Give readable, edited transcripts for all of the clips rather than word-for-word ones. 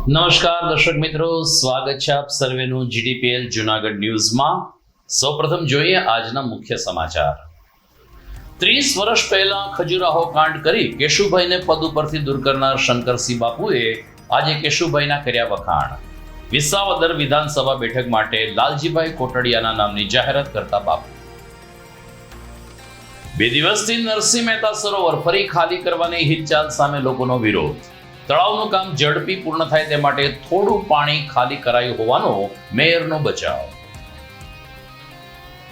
નમસ્કાર દર્શક મિત્રો, સ્વાગત છે આપ સર્વેનું જીડીપીએલ જુનાગઢ ન્યૂઝમાં। સૌપ્રથમ જોઈએ આજના મુખ્ય સમાચાર। 30 વર્ષ પહેલા ખજુરાહો કાંડ કરી કેશુભાઈને પદ ઉપરથી દૂર કરનાર શંકરસિંહ બાપુએ આજે કેશુભાઈના કર્યા વખાણ। વિસાવદર વિધાનસભા બેઠક માટે લાલજીભાઈ કોટડિયાના નામની જાહેરાત કરતા બાપુ। 2 દિવસથી નરસિંહ મહેતા સરોવર ફરી ખાલી કરવાની હિલચાલ સામે લોકોનો વિરોધ। તળાવનું કામ ઝડપી પૂર્ણ થાય તે માટે થોડું પાણી ખાલી કરાયું હોવાનો મેયરનો બચાવ।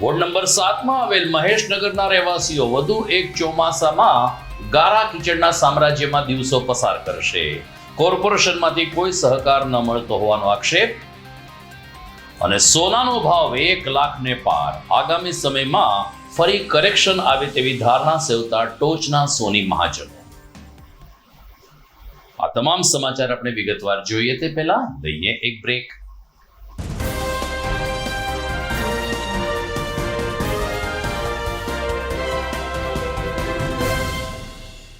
વોર્ડ નંબર 7 માં આવેલ મહેશનગરના રહેવાસીઓ વધુ એક ચોમાસામાં ગારા કીચડના સામ્રાજ્યમાં દિવસો પસાર કરશે। કોર્પોરેશનમાંથી કોઈ સહકાર ન મળતો હોવાનો આક્ષેપ। અને સોનાનો ભાવ 1 લાખને પાર। આગામી સમયમાં ફરી કરેક્શન આવે તેવી ધારણા સેવતા ટોચના સોની મહાજનો। આ તમામ સમાચાર આપણે વિગતવાર જોઈએ તે પહેલા લઈએ એક બ્રેક।